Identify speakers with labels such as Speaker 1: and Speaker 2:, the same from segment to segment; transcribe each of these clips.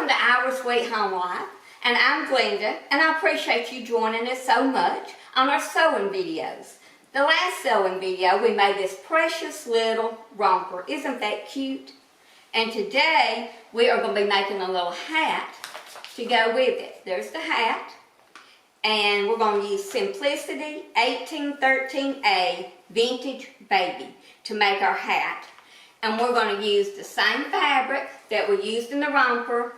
Speaker 1: Welcome to Our Sweet Home Life, and I'm Glenda, and I appreciate you joining us so much on our sewing videos. The last sewing video, we made this precious little romper. Isn't that cute? And today, we are going to be making a little hat to go with it. There's the hat, and we're going to use Simplicity 1813A Vintage Baby to make our hat. And we're going to use the same fabric that we used in the romper,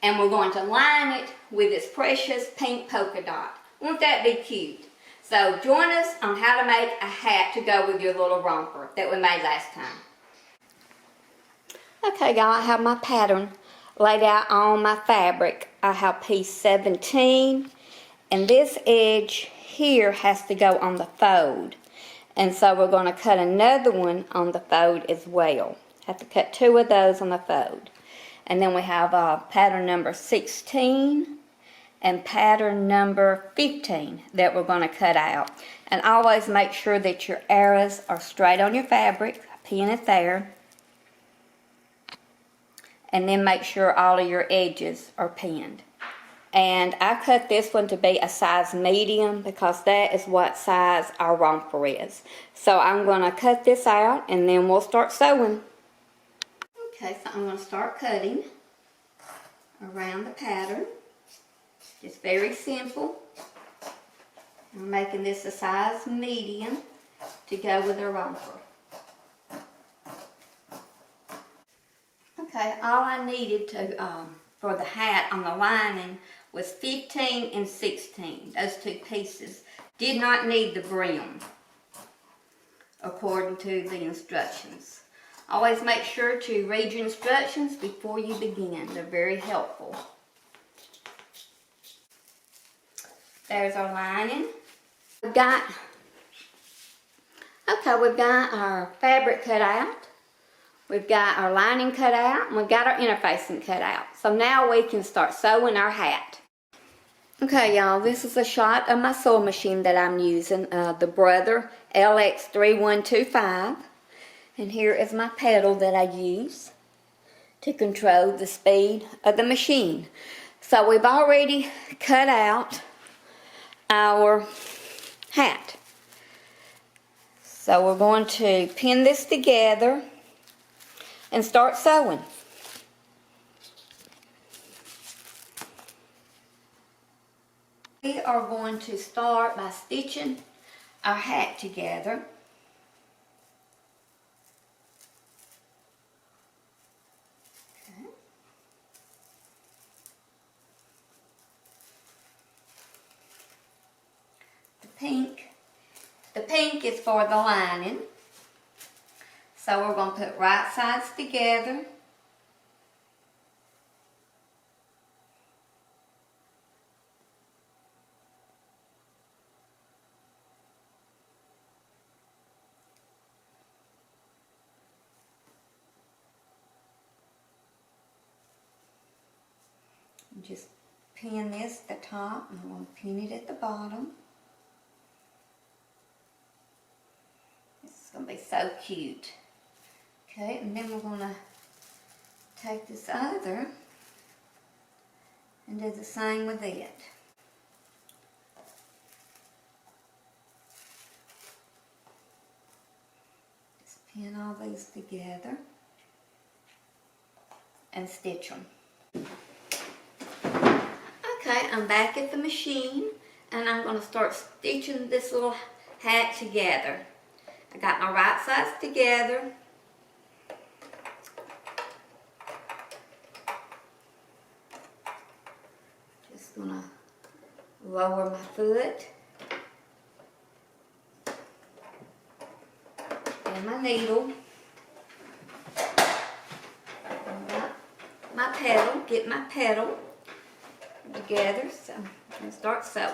Speaker 1: and we're going to line it with this precious pink polka dot. Won't that be cute? So join us on how to make a hat to go with your little romper that we made last time. Okay, y'all, I have my pattern laid out on my fabric. I have piece 17, and this edge here has to go on the fold. And so we're going to cut another one on the fold as well. Have to cut 2 of those on the fold. And then we have pattern number 16 and pattern number 15 that we're going to cut out. And always make sure that your arrows are straight on your fabric. Pin it there. And then make sure all of your edges are pinned. And I cut this one to be a size medium because that is what size our romper is. So I'm going to cut this out and then we'll start sewing. Okay, so I'm going to start cutting around the pattern. Just very simple. I'm making this a size medium to go with the romper. Okay, all I needed to for the hat on the lining was 15 and 16, those 2 pieces. Did not need the brim, according to the instructions. Always make sure to read your instructions before you begin. They're very helpful. There's our lining. We've got our fabric cut out. We've got our lining cut out, and we've got our interfacing cut out. So now we can start sewing our hat. Okay, y'all, this is a shot of my sewing machine that I'm using, the Brother LX3125. And here is my pedal that I use to control the speed of the machine. So we've already cut out our hat. So we're going to pin this together and start sewing. We are going to start by stitching our hat together. Okay. The pink is for the lining. So we're going to put right sides together. Just pin this at the top, and I'm going to pin it at the bottom. This is going to be so cute. Okay, and then we're going to take this other and do the same with it. Just pin all these together and stitch them. Okay, I'm back at the machine, and I'm going to start stitching this little hat together. I got my right sides together. Just going to lower my foot and my needle. My pedal, get my pedal together, so I'm going to start sewing.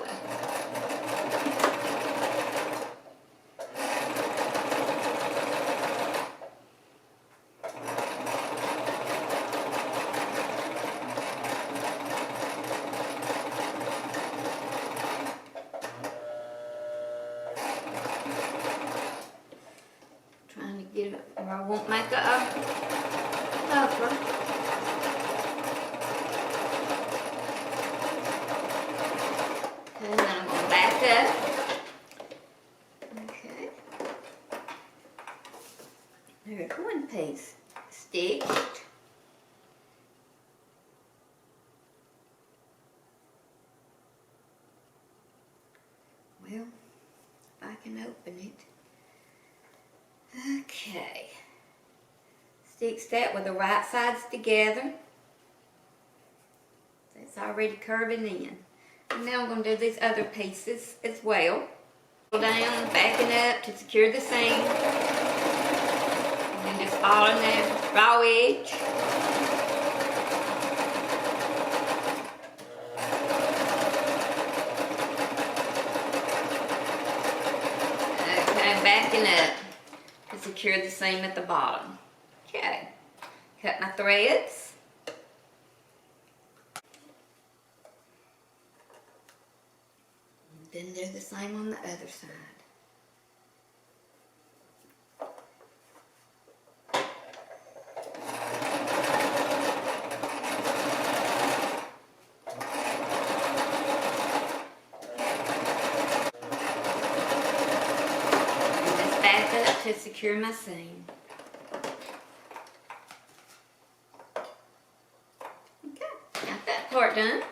Speaker 1: Trying to get it where I won't make a cover. up. Okay. There's one piece stitched. Well, if I can open it. Okay. Stitch that with the right sides together. It's already curving in. And now I'm going to do these other pieces as well. Pull down, backing up to secure the seam. And then just following that raw edge. Okay, backing up to secure the seam at the bottom. Okay, cut my threads. Then do the same on the other side. And just back up to secure my seam. Okay, got that part done.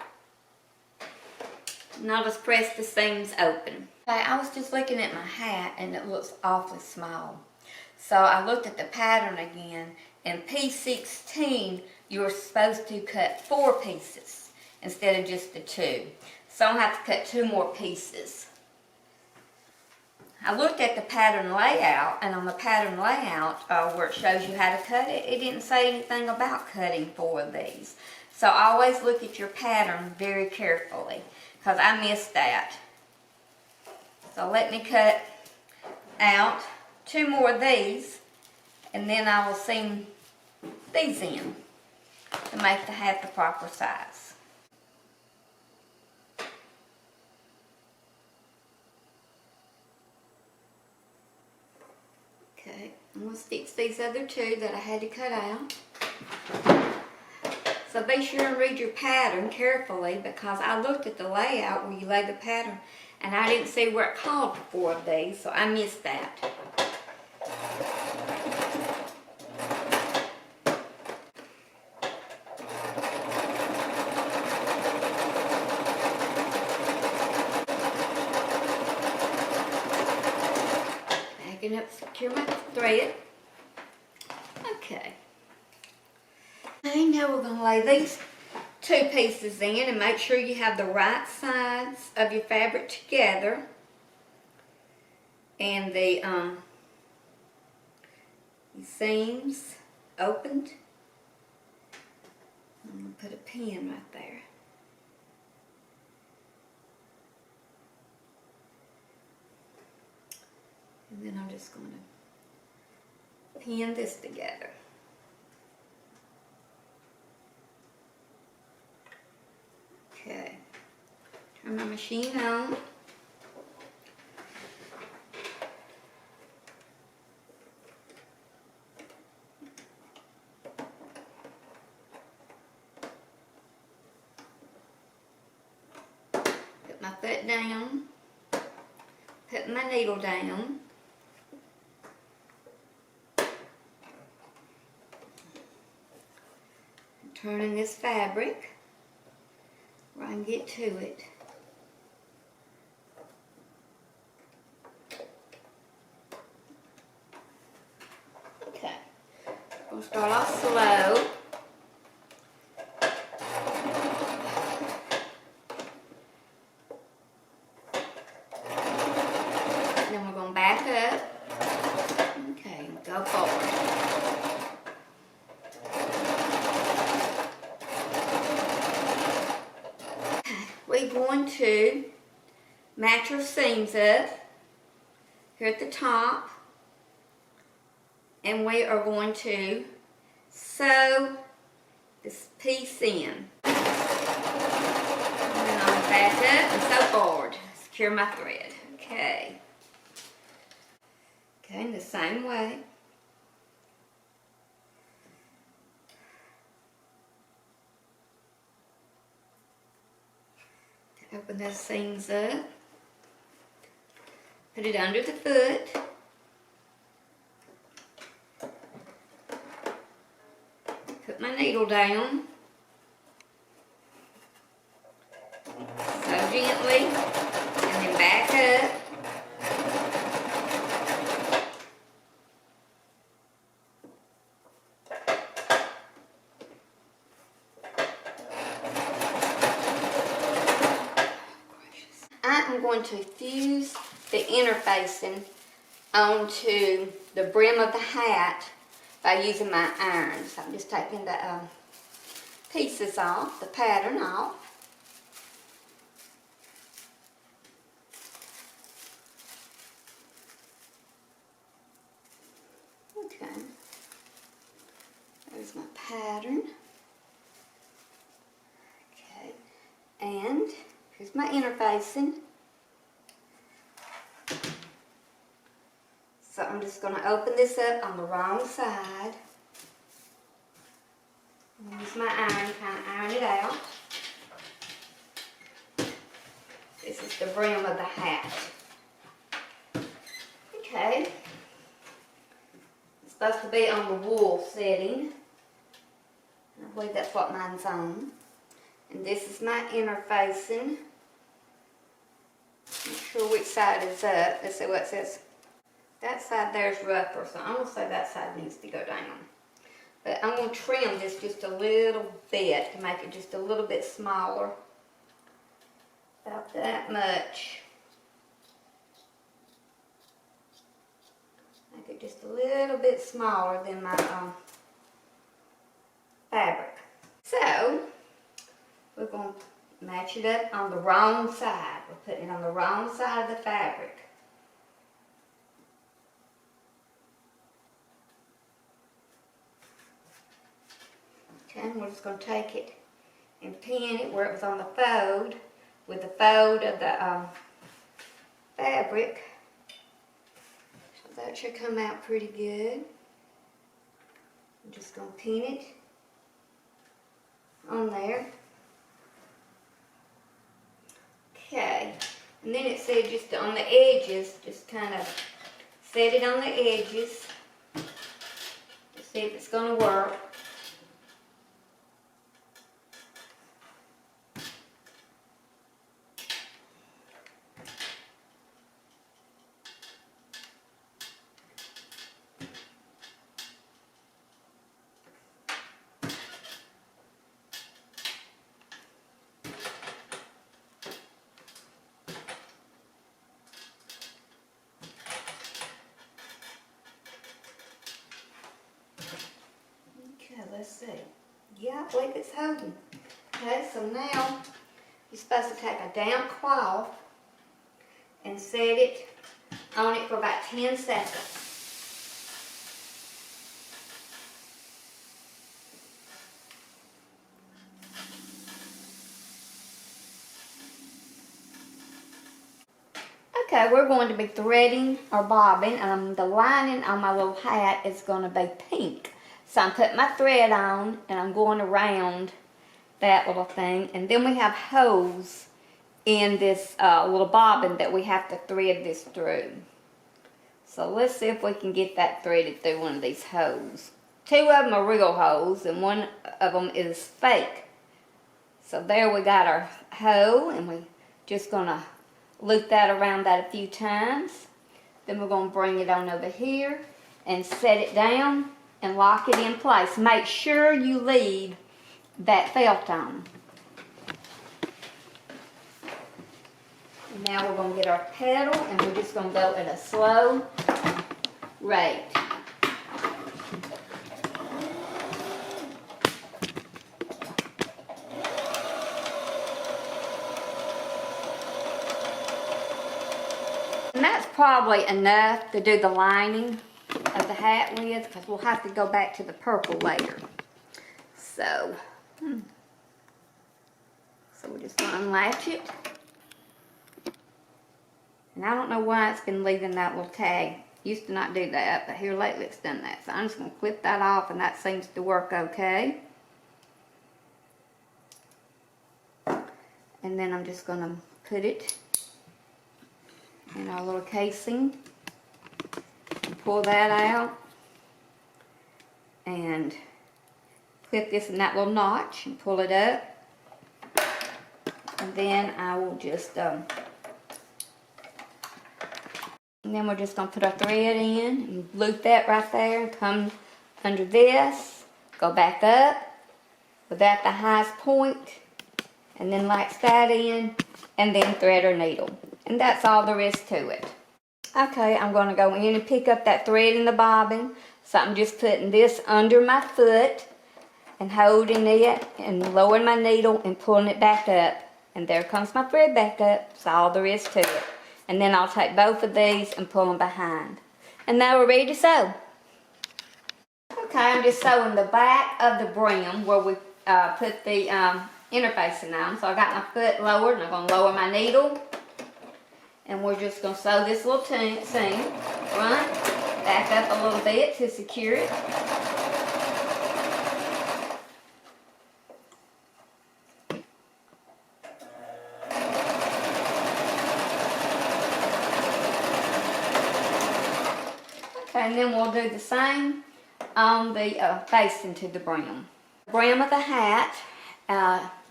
Speaker 1: And I'll just press the seams open. Okay, I was just looking at my hat and it looks awfully small. So I looked at the pattern again, and piece 16, you're supposed to cut 4 pieces instead of just the 2. So I'm going to have to cut 2 more pieces. I looked at the pattern layout, and on the pattern layout where it shows you how to cut it, it didn't say anything about cutting 4 of these. So always look at your pattern very carefully, because I missed that. So let me cut out 2 more of these, and then I will seam these in to make the hat the proper size. Okay, I'm going to stitch these other 2 that I had to cut out. So be sure and read your pattern carefully, because I looked at the layout where you lay the pattern and I didn't see where it called for 4 of these, so I missed that. Backing up, secure my thread. Okay. Now we're going to lay these 2 pieces in and make sure you have the right sides of your fabric together, and the seams opened. I'm going to put a pin right there. And then I'm just going to pin this together. Okay, turn my machine on. Put my foot down, put my needle down. Turning this fabric where I can get to it. Okay, I'm going to start off slow. Then we're going to back up. Okay, go forward. We're going to match our seams up here at the top, and we are going to sew this piece in. And then I'll back up and sew forward. Secure my thread. Okay. Okay, in the same way. Open those seams up. Put it under the foot. Put my needle down. Sew gently, and then back up. I'm going to fuse the inner facing onto the brim of the hat by using my iron. So I'm just taking the pieces off, the pattern off. Okay, there's my pattern. Okay, and here's my inner facing. So I'm just going to open this up on the wrong side. Use my iron, kind of iron it out. This is the brim of the hat. Okay. It's supposed to be on the wool setting. I believe that's what mine's on. And this is my inner facing. Not sure which side is up. Let's see what it says. That side there's rougher, so I'm going to say that side needs to go down. But I'm going to trim this just a little bit to make it just a little bit smaller. About that much. Make it just a little bit smaller than my fabric. So, we're going to match it up on the wrong side. We're putting it on the wrong side of the fabric. Okay, and we're just going to take it and pin it where it was on the fold with the fold of the fabric. So that should come out pretty good. I'm just going to pin it on there. Okay, and then it said just on the edges, just kind of set it on the edges to see if it's going to work. Let's see. Yeah, I believe it's holding. Okay, so now you're supposed to take a damp cloth and set it on it for about 10 seconds. Okay, we're going to be threading or bobbing. The lining on my little hat is going to be pink. So I'm putting my thread on and I'm going around that little thing. And then we have holes in this little bobbin that we have to thread this through. So let's see if we can get that threaded through one of these holes. 2 of them are real holes and 1 of them is fake. So there we got our hole, and we're just going to loop that around that a few times. Then we're going to bring it on over here and set it down and lock it in place. Make sure you leave that felt on. Now we're going to get our pedal, and we're just going to go at a slow rate. And that's probably enough to do the lining of the hat with, because we'll have to go back to the purple later. So we're just going to unlatch it. And I don't know why it's been leaving that little tag. Used to not do that, but here lately it's done that. So I'm just going to clip that off, and that seems to work okay. And then I'm just going to put it in our little casing. Pull that out and clip this in that little notch and pull it up. And then I will just, and then we're just going to put our thread in and loop that right there and come under this, go back up without the highest point, and then latch that in, and then thread our needle. And that's all there is to it. Okay, I'm going to go in and pick up that thread in the bobbin. So I'm just putting this under my foot and holding it and lowering my needle and pulling it back up. And there comes my thread back up. That's all there is to it. And then I'll take both of these and pull them behind. And now we're ready to sew. Okay, I'm just sewing the back of the brim where we put the interfacing on. So I got my foot lowered and I'm going to lower my needle. And we're just going to sew this little seam, front, back up a little bit to secure it. Okay, and then we'll do the same on the facing to the brim. The brim of the hat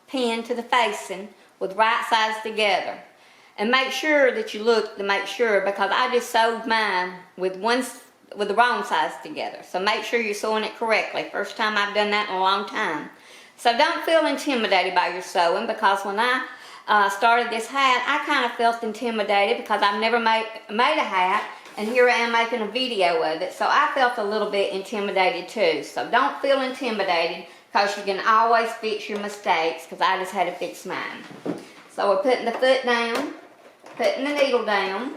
Speaker 1: pinned to the facing with right sides together. And make sure that you look to make sure, because I just sewed mine with the wrong sides together. So make sure you're sewing it correctly. First time I've done that in a long time. So don't feel intimidated by your sewing, because when I started this hat, I kind of felt intimidated because I've never made a hat, and here I am making a video of it. So I felt a little bit intimidated too. So don't feel intimidated, because you can always fix your mistakes, because I just had to fix mine. So we're putting the foot down, putting the needle down,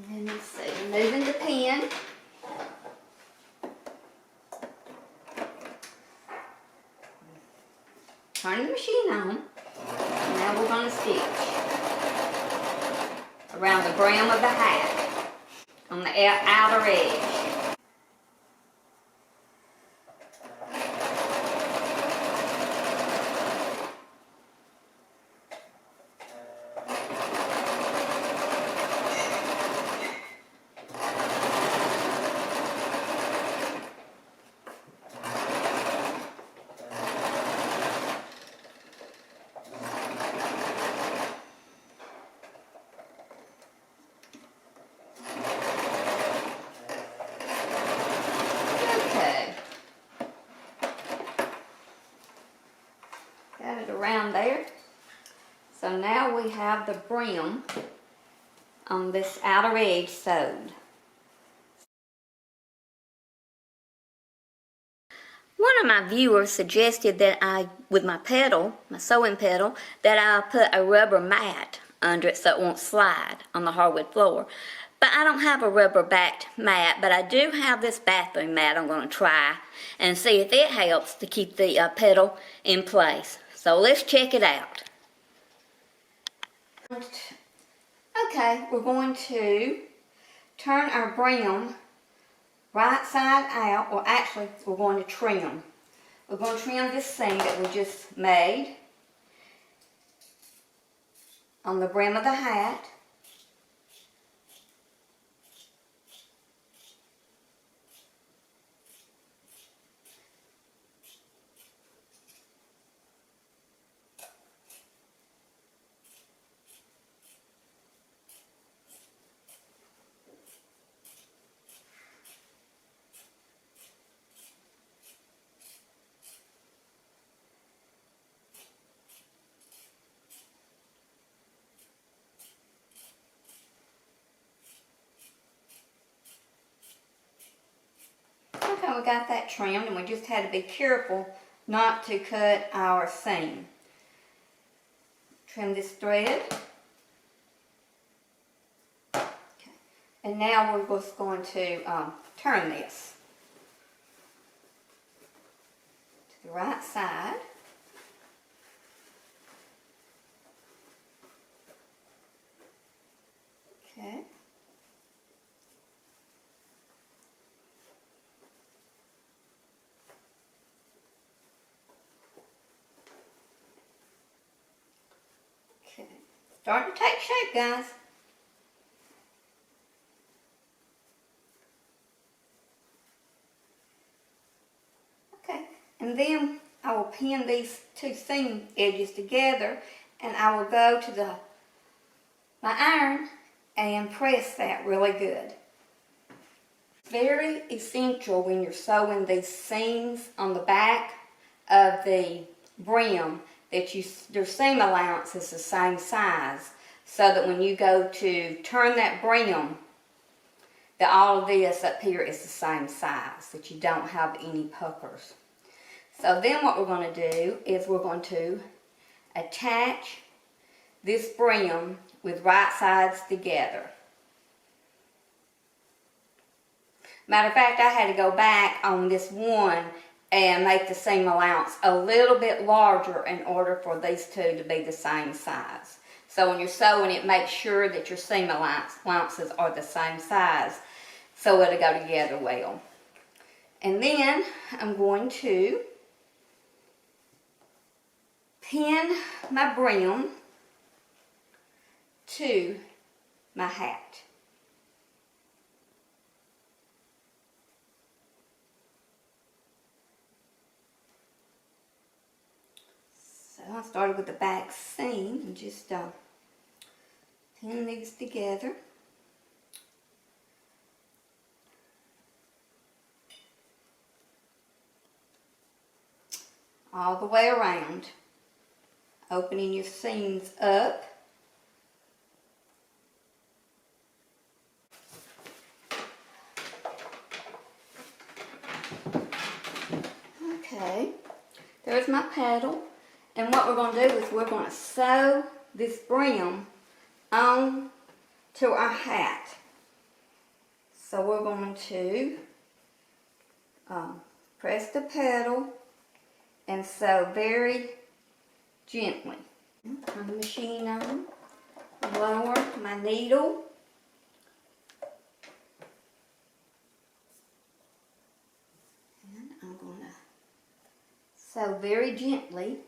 Speaker 1: and let's see, moving the pin, turning the machine on, and now we're going to stitch around the brim of the hat on the outer edge. Got it around there. So now we have the brim on this outer edge sewed. One of my viewers suggested that with my pedal, my sewing pedal, that I put a rubber mat under it so it won't slide on the hardwood floor. But I don't have a rubber backed mat, but I do have this bathroom mat I'm going to try and see if it helps to keep the pedal in place. So let's check it out. Okay, we're going to turn our brim right side out, or actually we're going to trim. We're going to trim this seam that we just made on the brim of the hat. Okay, we got that trimmed, and we just had to be careful not to cut our seam. Trim this thread. Okay. And now we're just going to turn this to the right side. Okay. Starting to take shape, guys. Okay, and then I will pin these two seam edges together, and I will go to my iron and press that really good. Very essential when you're sewing these seams on the back of the brim that your seam allowance is the same size, so that when you go to turn that brim, that all of this up here is the same size, that you don't have any puckers. So then what we're going to do is we're going to attach this brim with right sides together. Matter of fact, I had to go back on this one and make the seam allowance a little bit larger in order for these two to be the same size. So when you're sewing it, make sure that your seam allowances are the same size so it'll go together well. And then I'm going to pin my brim to my hat. So I started with the back seam and just pin these together. All the way around, opening your seams up. Okay, there's my paddle, and what we're going to do is we're going to sew this brim on to our hat. So we're going to press the pedal and sew very gently. Turn the machine on, lower my needle, and I'm going to sew very gently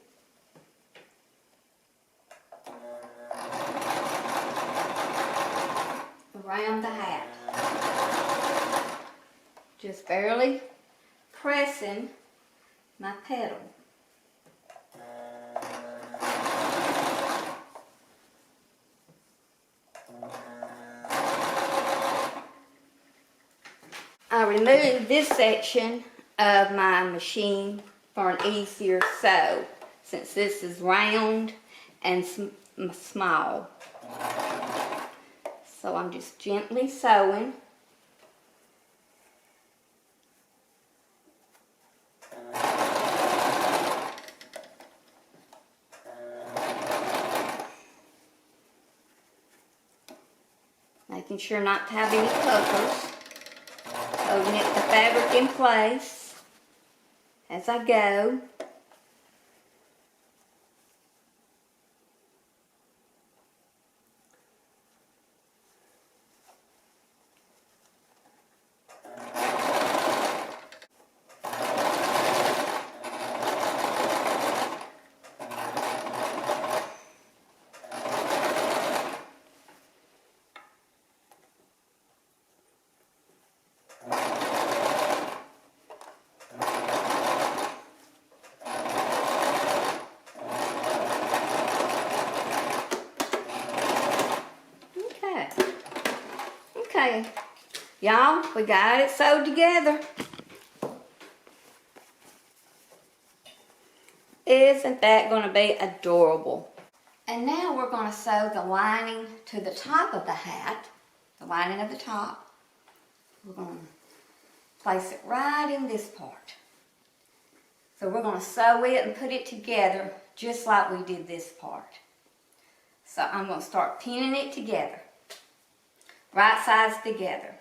Speaker 1: around the hat. Just barely pressing my pedal. I removed this section of my machine for an easier sew, since this is round and small. So I'm just gently sewing. Making sure not to have any puckers. Holding it the fabric in place as I go. Okay, y'all, we got it sewed together. Isn't that going to be adorable? And now we're going to sew the lining to the top of the hat, the lining of the top. We're going to place it right in this part. So we're going to sew it and put it together just like we did this part. So I'm going to start pinning it together. Right sides together.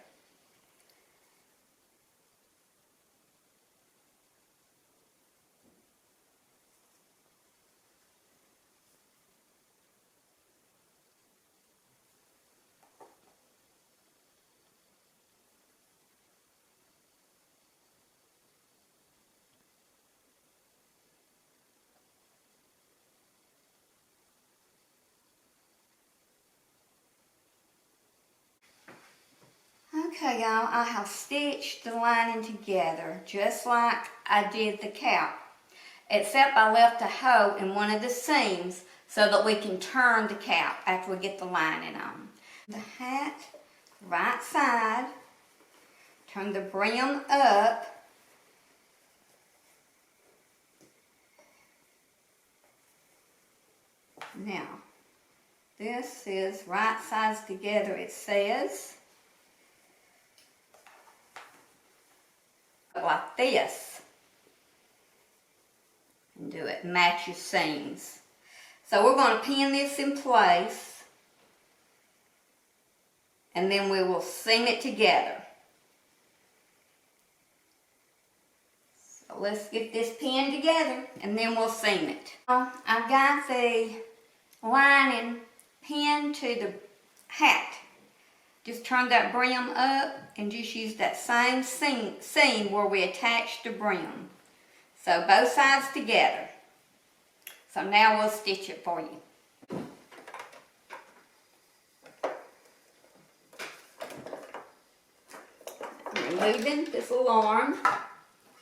Speaker 1: Okay, y'all, I have stitched the lining together just like I did the cap, except I left a hole in one of the seams so that we can turn the cap after we get the lining on. The hat, right side, turn the brim up. Now, this is right sides together, it says. Like this. And do it, match your seams. So we're going to pin this in place. And then we will seam it together. So let's get this pinned together and then we'll seam it. I've got the lining pinned to the hat. Just turn that brim up and just use that same seam where we attached the brim. So both sides together. So now we'll stitch it for you. I'm removing this little arm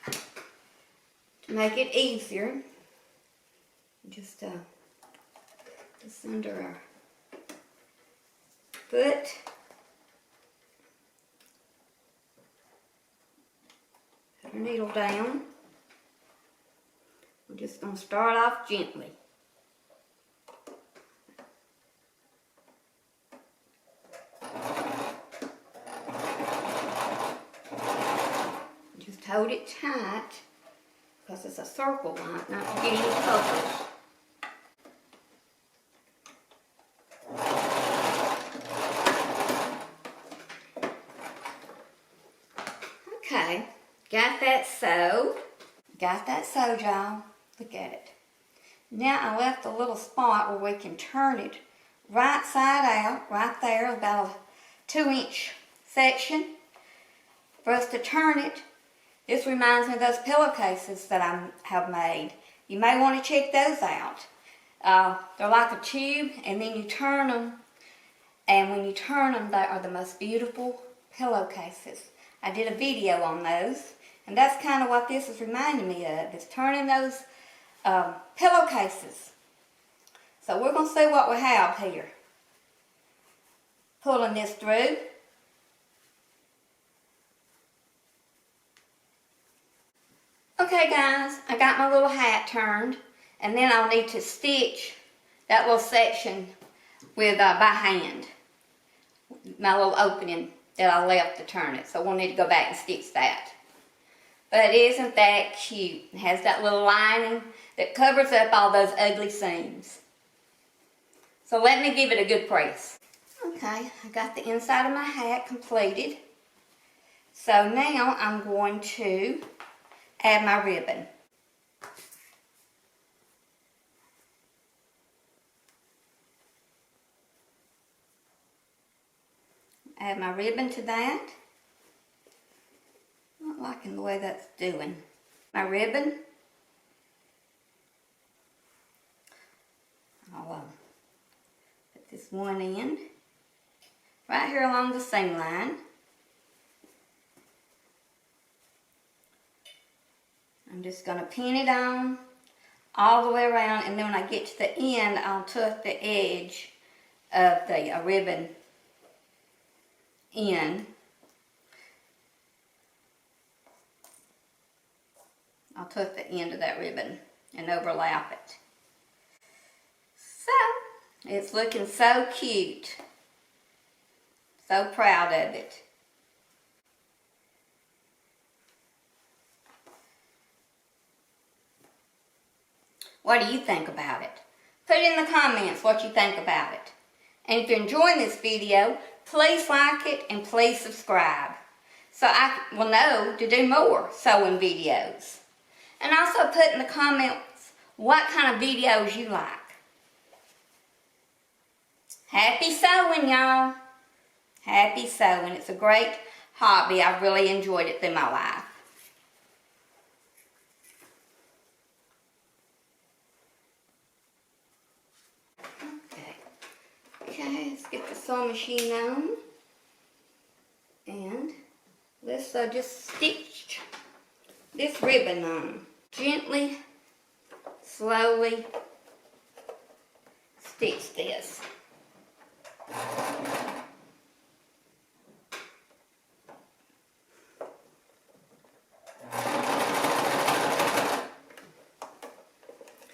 Speaker 1: to make it easier. Just under our foot. Put our needle down. We're just going to start off gently. Just hold it tight because it's a circle line, not to get any puffers. Okay, got that sewed. Got that sewed, y'all. Look at it. Now I left a little spot where we can turn it right side out, right there, about a 2-inch section for us to turn it. This reminds me of those pillowcases that I have made. You may want to check those out. They're like a tube, and then you turn them, and when you turn them, they are the most beautiful pillowcases. I did a video on those, and that's kind of what this is reminding me of, is turning those pillowcases. So we're going to see what we have here. Pulling this through. Okay guys, I got my little hat turned, and then I'll need to stitch that little section with by hand. My little opening that I left to turn it. So we'll need to go back and stitch that. But isn't that cute? It has that little lining that covers up all those ugly seams. So let me give it a good press. Okay, I got the inside of my hat completed. So now I'm going to add my ribbon. Add my ribbon to that. Not liking the way that's doing. My ribbon. I'll put this one in right here along the seam line. I'm just going to pin it on all the way around, and then when I get to the end, I'll tuck the edge of the ribbon in. I'll tuck the end of that ribbon and overlap it. So, it's looking so cute. So proud of it. What do you think about it? Put in the comments what you think about it. And if you're enjoying this video, please like it and please subscribe so I will know to do more sewing videos. And also put in the comments what kind of videos you like. Happy sewing, y'all. Happy sewing. It's a great hobby. I've really enjoyed it through my life. Okay, let's get the sewing machine on. And just stitch this ribbon on. Gently, slowly stitch this.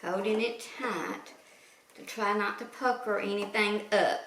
Speaker 1: Holding it tight to try not to pucker anything up.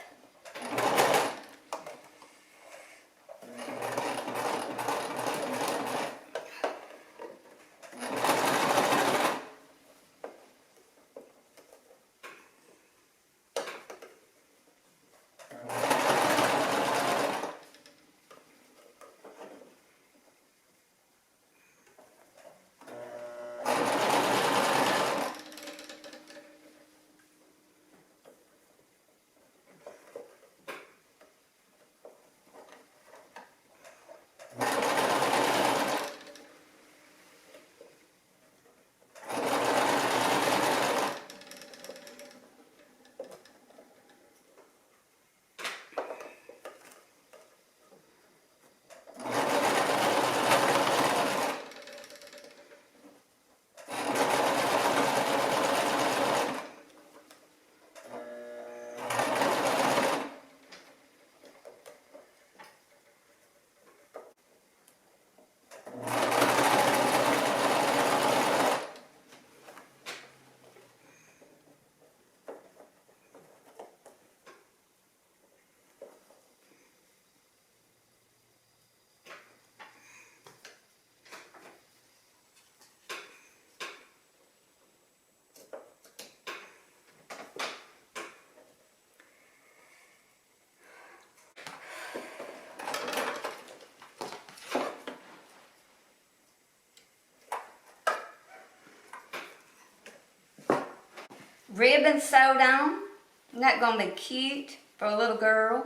Speaker 1: Ribbon sewed on. Isn't that going to be cute for a little girl?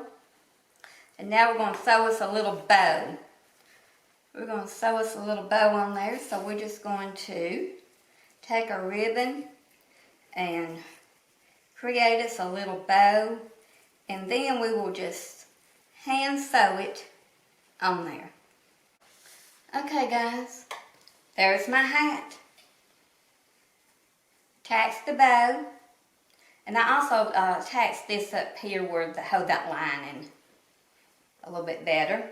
Speaker 1: And now we're going to sew us a little bow. We're going to sew us a little bow on there. So we're just going to take our ribbon and create us a little bow. And then we will just hand sew it on there. Okay guys, there's my hat. Attach the bow. And I also attached this up here where to hold that lining a little bit better.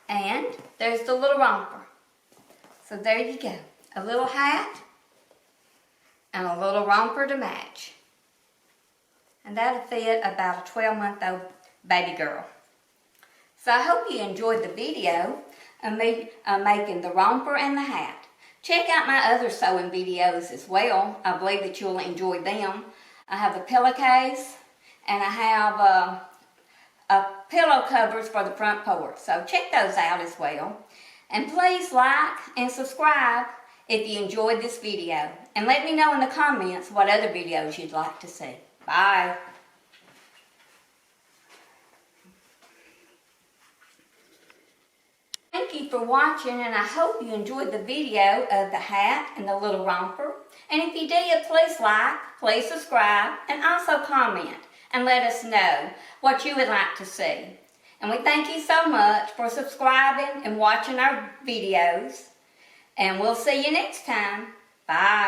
Speaker 1: And there's the little romper. So there you go. A little hat and a little romper to match. And that'll fit about a 12-month-old baby girl. So I hope you enjoyed the video of me making the romper and the hat. Check out my other sewing videos as well. I believe that you'll enjoy them. I have the pillowcase and I have pillow covers for the front porch. So check those out as well. And please like and subscribe if you enjoyed this video. And let me know in the comments what other videos you'd like to see. Bye. Thank you for watching, and I hope you enjoyed the video of the hat and the little romper. And if you did, please like, please subscribe, and also comment and let us know what you would like to see. And we thank you so much for subscribing and watching our videos. And we'll see you next time. Bye.